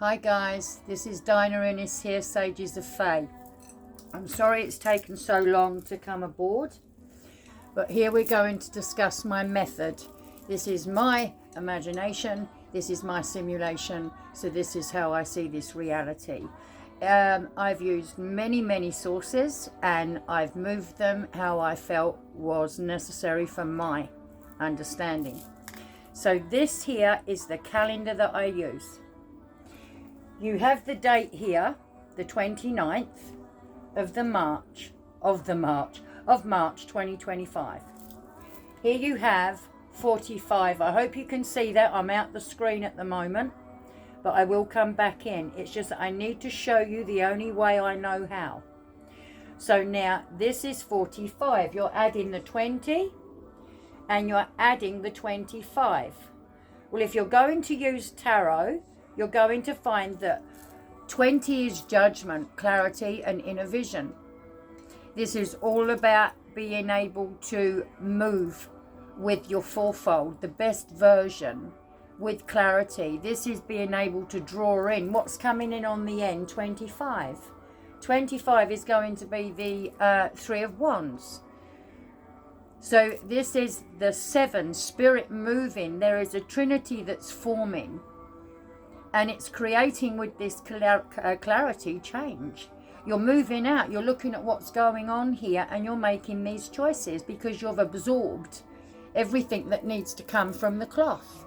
Hi guys, this is Dinah Innes here, Sages of Faye. I'm sorry it's taken so long to come aboard, but here we're going to discuss my method. This is my imagination, this is my simulation, so this is how I see this reality. I've used many sources and I've moved them how I felt was necessary for my understanding. So this here is the calendar that I use. You have the date here, the 29th of March 2025. Here you have 45. I hope you can see that. I'm out the screen at the moment, but I will come back in. It's just that I need to show you the only way I know how. So now this is 45. You're adding the 20 and you're adding the 25. Well, if you're going to use tarot, you're going to find that 20 is judgment, clarity, and inner vision. This is all about being able to move with your fourfold, the best version, with clarity. This is being able to draw in what's coming in on the end, 25. 25 is going to be the Three of Wands. So this is the 7, spirit moving. There is a trinity that's forming. And it's creating with this clarity change. You're moving out. You're looking at what's going on here and you're making these choices because you've absorbed everything that needs to come from the cloth.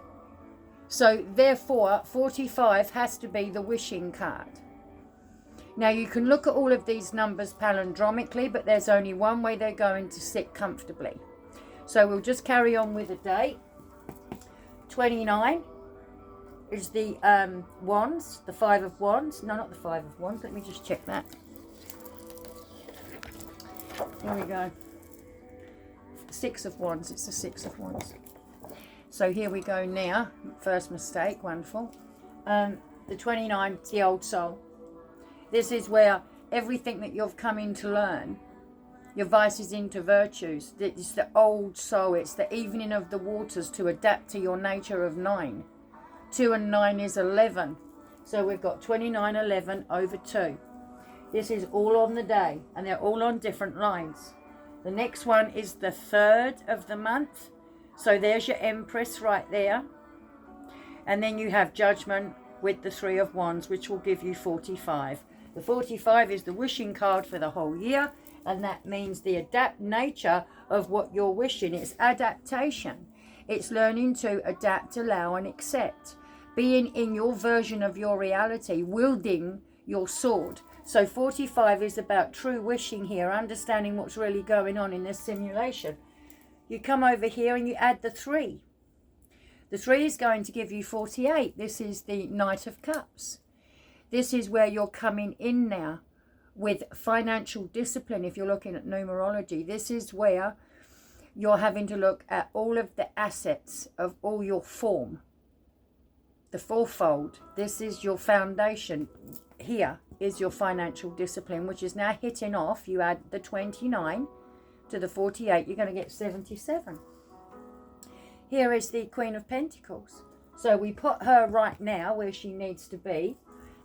So therefore, 45 has to be the wishing card. Now you can look at all of these numbers palindromically, but there's only one way they're going to sit comfortably. So we'll just carry on with the date. 29 is the wands, the 5 of wands. No, not the 5 of wands. Let me just check that. Here we go. 6 of wands. It's the 6 of wands. So here we go now. First mistake. Wonderful. The 29, it's the old soul. This is where everything that you've come in to learn, your vices into virtues. It's the old soul. It's the evening of the waters to adapt to your nature of 9. 2 and 9 is 11. So we've got 29, 11 over 2. This is all on the day and they're all on different lines. The next one is the 3rd of the month. So there's your Empress right there. And then you have Judgment with the 3 of Wands, which will give you 45. The 45 is the wishing card for the whole year. And that means the adapt nature of what you're wishing. It's adaptation. It's learning to adapt, allow and accept. Being in your version of your reality, wielding your sword. So 45 is about true wishing here, understanding what's really going on in this simulation. You come over here and you add the 3. The 3 is going to give you 48. This is the Knight of Cups. This is where you're coming in now with financial discipline. If you're looking at numerology, this is where you're having to look at all of the assets of all your form. The fourfold. This is your foundation. Here is your financial discipline, which is now hitting off. You add the 29 to the 48, you're going to get 77. Here is the Queen of Pentacles. So we put her right now where she needs to be.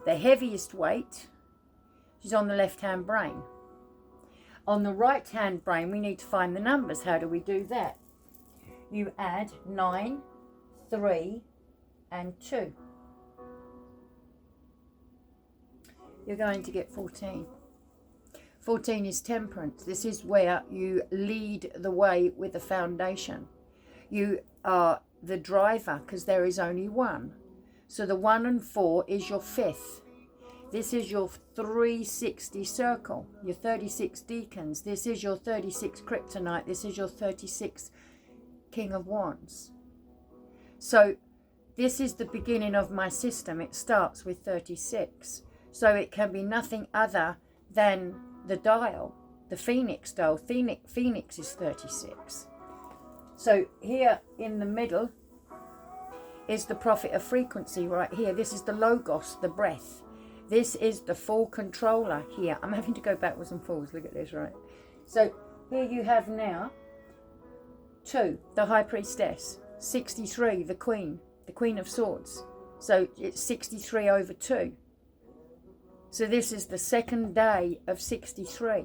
The heaviest weight, she's on the left-hand brain. On the right-hand brain, we need to find the numbers. How do we do that? You add 9, 3, and 2. You're going to get 14. 14 is temperance. This is where you lead the way with the foundation. You are the driver because there is only one. So the 1 and 4 is your 5th. This is your 360 circle, your 36 deacons. This is your 36 kryptonite. This is your 36 King of Wands. So this is the beginning of my system. It starts with 36. So it can be nothing other than the dial, the Phoenix dial. Phoenix is 36. So here in the middle is the prophet of frequency right here. This is the Logos, the breath. This is the full controller here. I'm having to go backwards and forwards. Look at this, right? So here you have now 2, the High Priestess. 63, the Queen of Swords. So it's 63 over 2. So this is the second day of 63.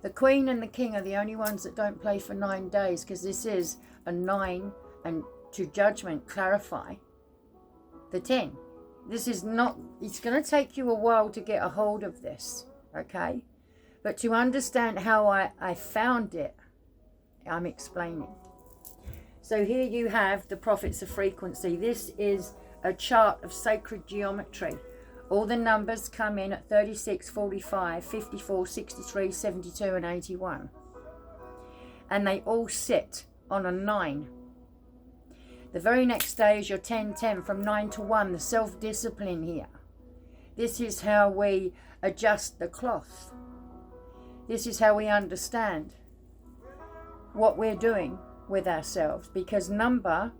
The Queen and the King are the only ones that don't play for 9 days, because this is a 9, and to judgment, clarify the 10. This is not, it's going to take you a while to get a hold of this, okay? But to understand how I found it, I'm explaining. So here you have the prophets of frequency. This is a chart of sacred geometry. All the numbers come in at 36, 45, 54, 63, 72 and 81. And they all sit on a 9. The very next day is your 10, 10, from 9 to 1, the self-discipline here. This is how we adjust the cloth. This is how we understand what we're doing with ourselves, because number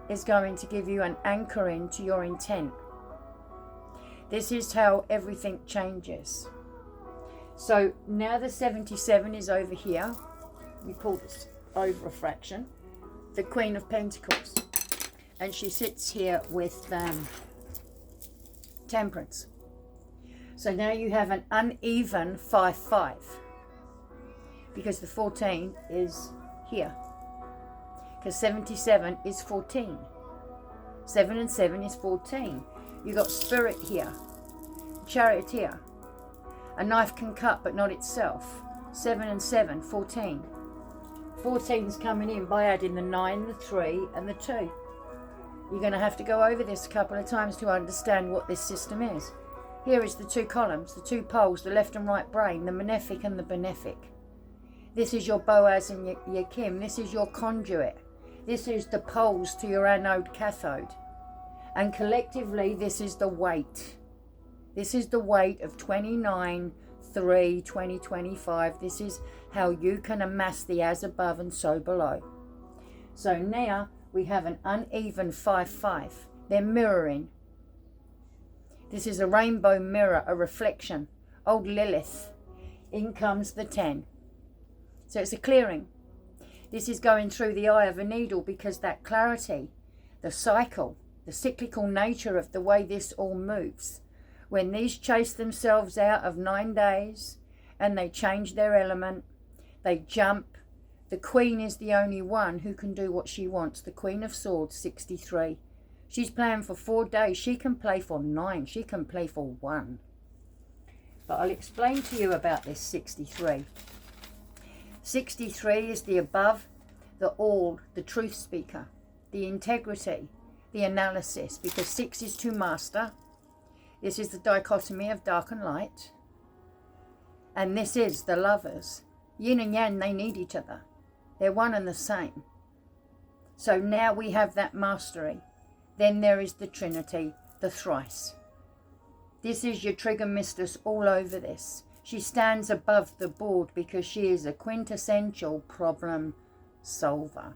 is going to give you an anchoring to your intent. This is how everything changes. So now the 77 is over here. We call this over a fraction. The Queen of Pentacles. And she sits here with Temperance. So now you have an uneven 5-5. Because the 14 is here. Because 77 is 14. 7 and 7 is 14. You got Spirit here. Chariot here. A knife can cut but not itself. 7 and 7, 14. 14's coming in by adding the 9, the 3 and the 2. You're going to have to go over this a couple of times to understand what this system is. Here is the 2 columns, the 2 poles, the left and right brain, the malefic and the benefic. This is your Boaz and your Kim. This is your conduit. This is the poles to your anode cathode. And collectively, this is the weight. This is the weight of 29/3/2025. This is how you can amass the as above and so below. So now we have an uneven 5-5. They're mirroring. This is a rainbow mirror, a reflection. Old Lilith. In comes the 10. So it's a clearing. This is going through the eye of a needle, because that clarity, the cycle, the cyclical nature of the way this all moves. When these chase themselves out of 9 days and they change their element, they jump. The Queen is the only one who can do what she wants. The Queen of Swords, 63. She's playing for 4 days. She can play for 9. She can play for 1. But I'll explain to you about this 63. 63 is the above, the all, the truth speaker, the integrity, the analysis, because 6 is to master. This is the dichotomy of dark and light. And this is the lovers. Yin and yang, they need each other. They're one and the same. So now we have that mastery. Then there is the Trinity, the thrice. This is your trigonistus all over this. She stands above the board because she is a quintessential problem solver.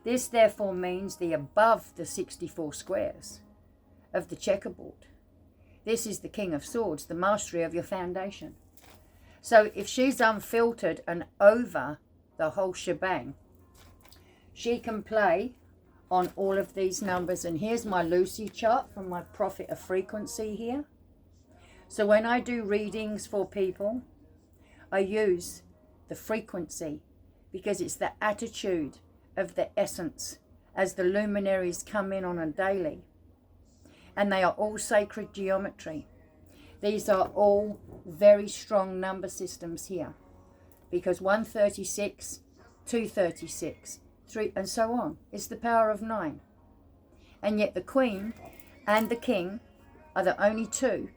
This therefore means the above the 64 squares of the checkerboard. This is the King of Swords, the mastery of your foundation. So if she's unfiltered and over the whole shebang, she can play on all of these numbers. And here's my Lucy chart from my Prophet of Frequency here. So when I do readings for people, I use the frequency because it's the attitude of the essence as the luminaries come in on a daily. And they are all sacred geometry. These are all very strong number systems here, because 136, 236, 3, and so on. It's the power of 9. And yet the Queen and the King are the only 2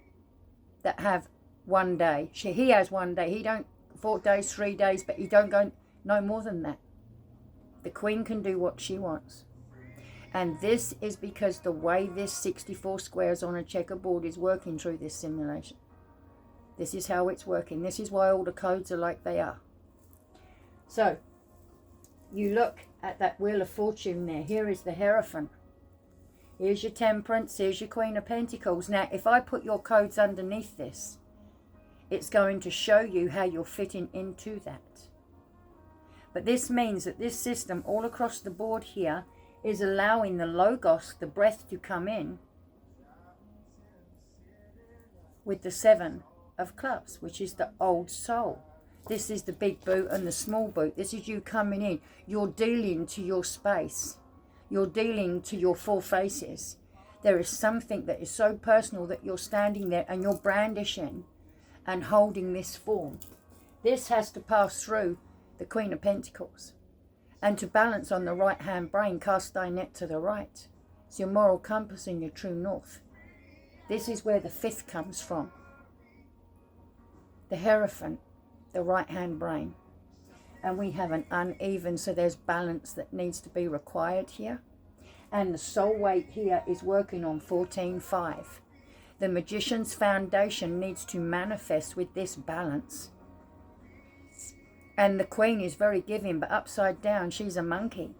that have 1 day. He has 1 day. He don't 4 days, 3 days, but he don't go no more than that. The Queen can do what she wants. And this is because the way this 64 squares on a checkerboard is working through this simulation. This is how it's working. This is why all the codes are like they are. So, you look at that Wheel of Fortune there. Here is the Hierophant. Here's your Temperance. Here's your Queen of Pentacles. Now, if I put your codes underneath this, it's going to show you how you're fitting into that. But this means that this system all across the board here is allowing the Logos, the breath, to come in with the 7 of Clubs, which is the old soul. This is the big boot and the small boot. This is you coming in. You're dealing to your space. You're dealing to your 4 faces. There is something that is so personal that you're standing there and you're brandishing and holding this form. This has to pass through the Queen of Pentacles. And to balance on the right-hand brain, cast thy net to the right. It's your moral compass and your true north. This is where the 5th comes from. The Hierophant, the right-hand brain. And we have an uneven, so there's balance that needs to be required here. And the soul weight here is working on 14.5. The Magician's foundation needs to manifest with this balance. And the Queen is very giving, but upside down, she's a monkey.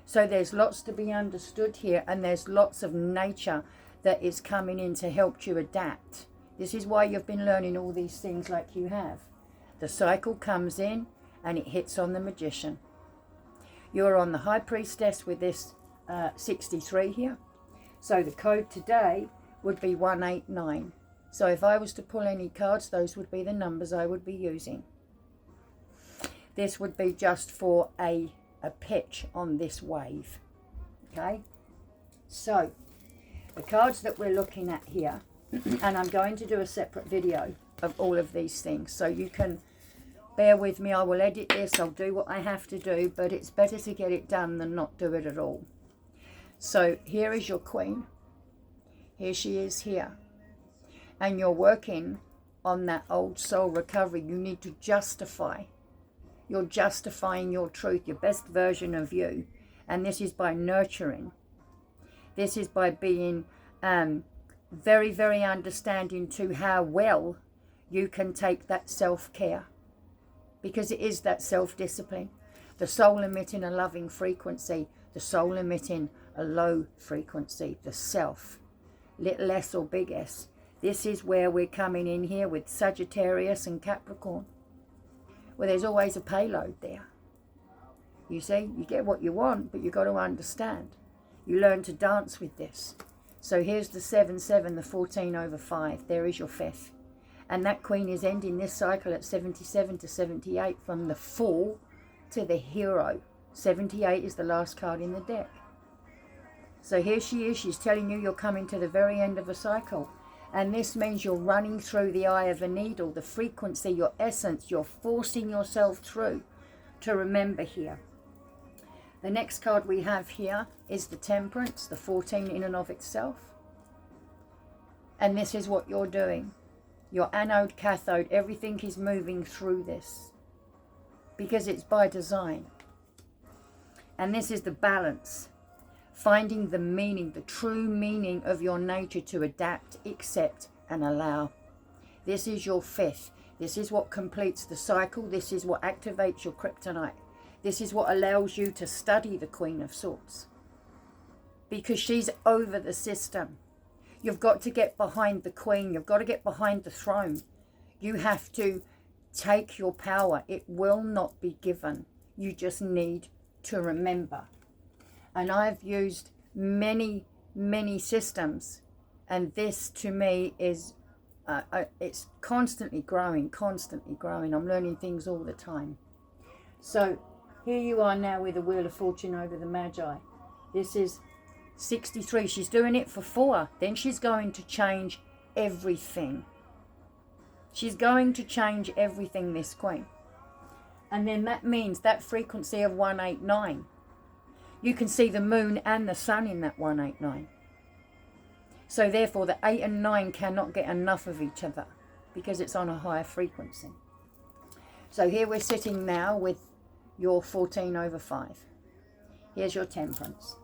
So there's lots to be understood here, and there's lots of nature that is coming in to help you adapt. This is why you've been learning all these things like you have. The cycle comes in, and it hits on the Magician. You're on the High Priestess with this 63 here. So the code today would be 189. So if I was to pull any cards, those would be the numbers I would be using. This would be just for a pitch on this wave. Okay? So, the cards that we're looking at here, and I'm going to do a separate video of all of these things, so you can bear with me. I will edit this, I'll do what I have to do, but it's better to get it done than not do it at all. So, here is your Queen. Here she is here. And you're working on that old soul recovery. You need to justify. You're justifying your truth, your best version of you. And this is by nurturing. This is by being very, very understanding to how well you can take that self-care. Because it is that self-discipline. The soul emitting a loving frequency. The soul emitting a low frequency. The self. Little s or big S. This is where we're coming in here with Sagittarius and Capricorn. Well, there's always a payload there. You see, you get what you want, but you've got to understand. You learn to dance with this. So here's the 7-7, the 14/5. There is your 5th. And that Queen is ending this cycle at 77 to 78, from the Fool to the Hero. 78 is the last card in the deck. So here she is. She's telling you you're coming to the very end of a cycle. And this means you're running through the eye of a needle, the frequency, your essence. You're forcing yourself through to remember here. The next card we have here is the Temperance, the 14 in and of itself. And this is what you're doing. Your anode, cathode, everything is moving through this. Because it's by design. And this is the balance. Finding the meaning, the true meaning of your nature to adapt, accept and allow. This is your 5th. This is what completes the cycle. This is what activates your kryptonite. This is what allows you to study the Queen of Swords. Because she's over the system. You've got to get behind the Queen. You've got to get behind the throne. You have to take your power. It will not be given. You just need to remember. And I've used many, many systems. And this to me is, it's constantly growing, constantly growing. I'm learning things all the time. So here you are now with the Wheel of Fortune over the Magi. This is 63. She's doing it for 4. Then she's going to change everything. She's going to change everything, this Queen. And then that means that frequency of 189. You can see the moon and the sun in that 189. So therefore the 8 and 9 cannot get enough of each other because it's on a higher frequency. So here we're sitting now with your 14/5. Here's your Temperance.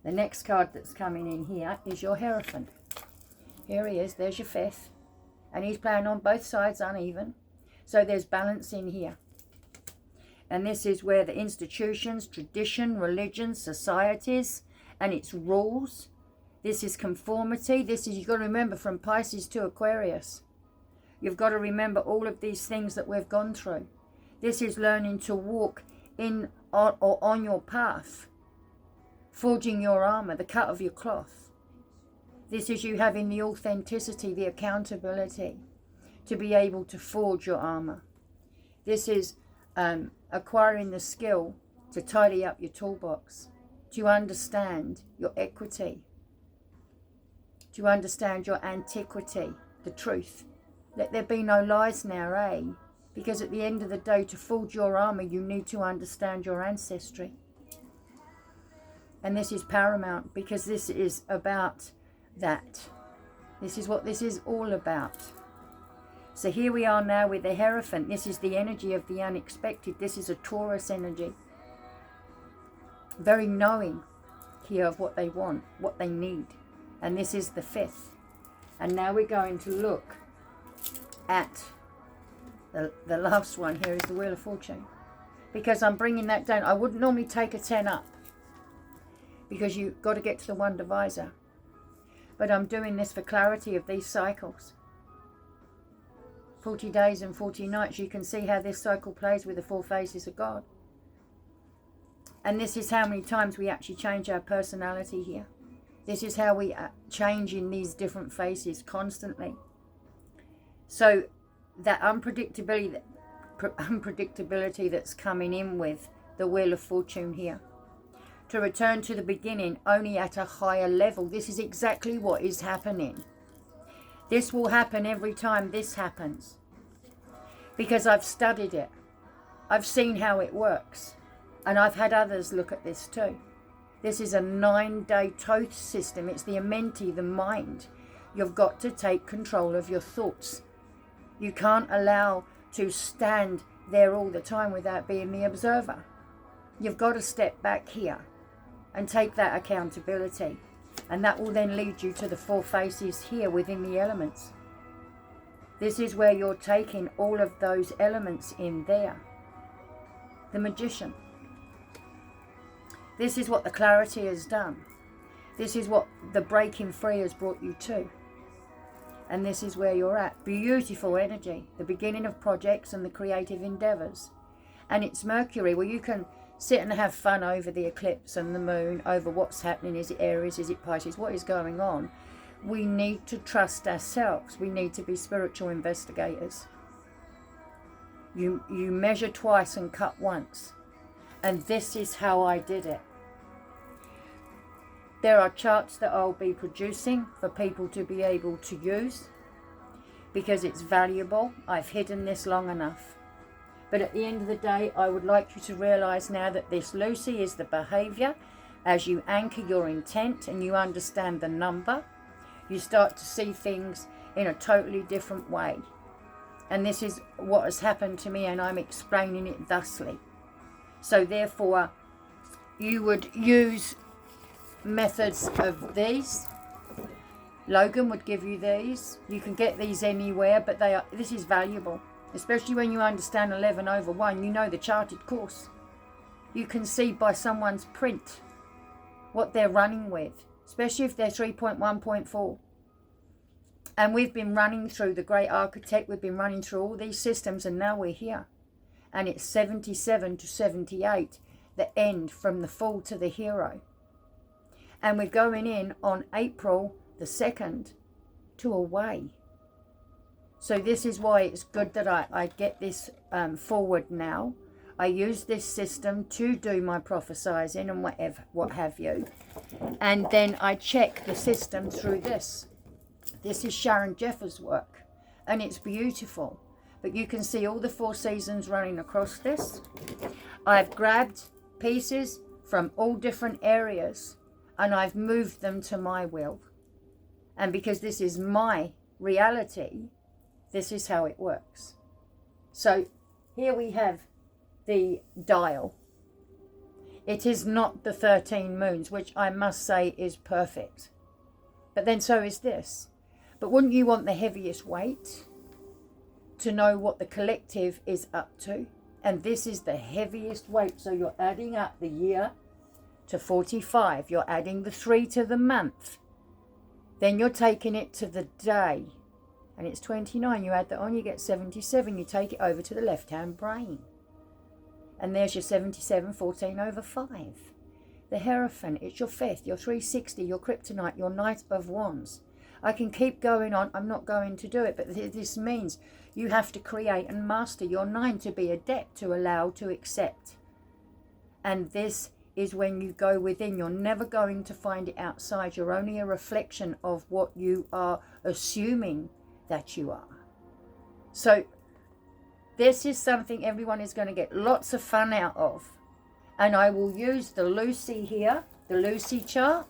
The next card that's coming in here is your Hierophant. Here he is, there's your 5th. And he's playing on both sides uneven. So there's balance in here. And this is where the institutions, tradition, religion, societies, and its rules. This is conformity. This is, you've got to remember, from Pisces to Aquarius. You've got to remember all of these things that we've gone through. This is learning to walk in or on your path. forging your armour, the cut of your cloth. This is you having the authenticity, the accountability to be able to forge your armour. This is acquiring the skill to tidy up your toolbox, to understand your equity, to understand your antiquity, the truth. Let there be no lies now, eh? Because at the end of the day, to forge your armour, you need to understand your ancestry. And this is paramount, because this is about that. This is what this is all about. So here we are now with the Hierophant. This is the energy of the unexpected. This is a Taurus energy. Very knowing here of what they want, what they need. And this is the 5th. And now we're going to look at the last one. Here is the Wheel of Fortune. Because I'm bringing that down. I wouldn't normally take a 10 up, because you've got to get to the 1 divisor. But I'm doing this for clarity of these cycles. 40 days and 40 nights. You can see how this cycle plays with the 4 phases of God. And this is how many times we actually change our personality here. This is how we change in these different phases constantly. So that unpredictability that's coming in with the Wheel of Fortune here. To return to the beginning only at a higher level. This is exactly what is happening. This will happen every time this happens. Because I've studied it. I've seen how it works. And I've had others look at this too. This is a 9-day Thoth system. It's the Amenti, the mind. You've got to take control of your thoughts. You can't allow to stand there all the time without being the observer. You've got to step back here and take that accountability. And that will then lead you to the 4 phases here within the elements. This is where you're taking all of those elements in there. The Magician. This is what the clarity has done. This is what the breaking free has brought you to. And this is where you're at. Beautiful energy. The beginning of projects and the creative endeavours. And it's Mercury, where you can sit and have fun over the eclipse and the moon, over what's happening. Is it Aries? Is it Pisces? What is going on? We need to trust ourselves. We need to be spiritual investigators. You measure twice and cut once. And this is how I did it. There are charts that I'll be producing for people to be able to use, because it's valuable. I've hidden this long enough. But at the end of the day, I would like you to realise now that this, Lucy, is the behaviour. As you anchor your intent and you understand the number, you start to see things in a totally different way. And this is what has happened to me, and I'm explaining it thusly. So therefore, you would use methods of these. Logan would give you these. You can get these anywhere, but this is valuable. Especially when you understand 11/1, you know the charted course. You can see by someone's print what they're running with, especially if they're 3.1.4. And we've been running through the Great Architect, we've been running through all these systems, and now we're here. And it's 77 to 78, the end from the Fool to the Hero. And we're going in on April the 2nd to a way. So this is why it's good that I get this forward now. I use this system to do my prophesizing and what have you. And then I check the system through this. This is Sharon Jeffers' work, and it's beautiful. But you can see all the 4 seasons running across this. I've grabbed pieces from all different areas, and I've moved them to my will. And because this is my reality, this is how it works. So here we have the dial. It is not the 13 moons, which I must say is perfect. But then so is this. But wouldn't you want the heaviest weight to know what the collective is up to? And this is the heaviest weight. So you're adding up the year to 45. You're adding the 3 to the month. Then you're taking it to the day. And it's 29. You add that on, you get 77. You take it over to the left-hand brain. And there's your 77, 14/5. the Hierophant, it's your 5th, your 360, your Kryptonite, your Knight of Wands. I can keep going on. I'm not going to do it, but this means you have to create and master your 9 to be adept, to allow, to accept. And this is when you go within. You're never going to find it outside. You're only a reflection of what you are assuming that you are. So this is something everyone is going to get lots of fun out of. And I will use the Lucy here, the Lucy chart.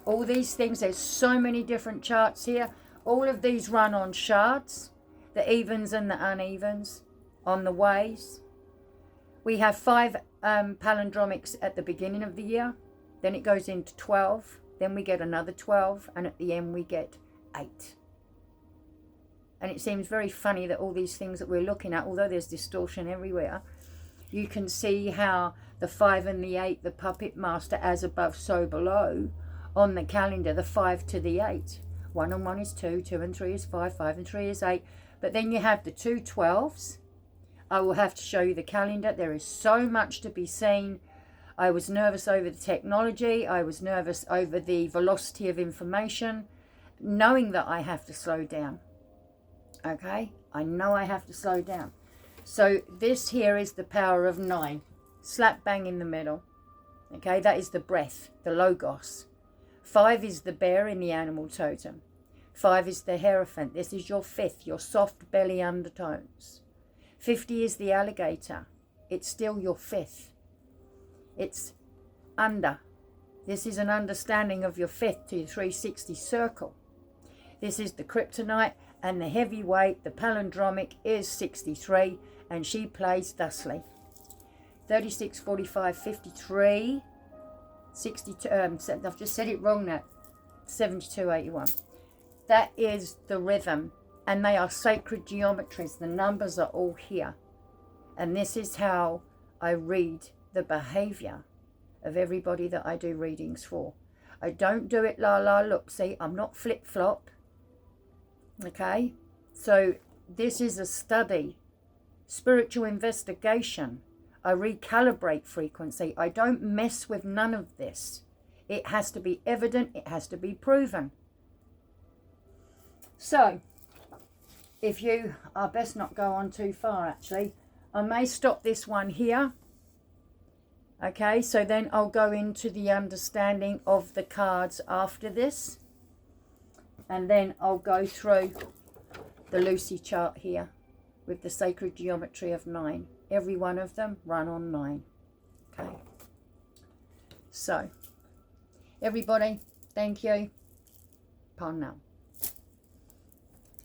All these things, there's so many different charts here. All of these run on shards, the evens and the unevens, on the ways. We have 5 palindromics at the beginning of the year. Then it goes into 12. Then we get another 12. And at the end we get 8. And it seems very funny that all these things that we're looking at, although there's distortion everywhere, you can see how the 5 and the 8, the puppet master, as above, so below, on the calendar, the 5 to the 8. 1 and 1 is 2, 2 and 3 is 5, 5 and 3 is 8. But then you have the 2 12s. I will have to show you the calendar. There is so much to be seen. I was nervous over the technology. I was nervous over the velocity of information, knowing that I have to slow down. Okay? I know I have to slow down. So this here is the power of 9. Slap bang in the middle. Okay? That is the breath, the logos. 5 is the bear in the animal totem. 5 is the Hierophant. This is your 5th, your soft belly undertones. 50 is the alligator. It's still your 5th. It's under. This is an understanding of your 5th to your 360 circle. This is the Kryptonite, and the heavyweight, the palindromic, is 63, and she plays thusly. 36, 45, 53, 62, I've just said it wrong now, 72, 81. That is the rhythm. And they are sacred geometries. The numbers are all here. And this is how I read the behavior of everybody that I do readings for. I don't do it look, see, I'm not flip-flop. Okay? So this is a study, spiritual investigation. I recalibrate frequency. I don't mess with none of this. It has to be evident. It has to be proven. So if you, I best not go on too far actually. I may stop this one here. Okay, so then I'll go into the understanding of the cards after this. And then I'll go through the Lucy chart here with the sacred geometry of 9. Every one of them run on 9. Okay. So, everybody, thank you. Pon now.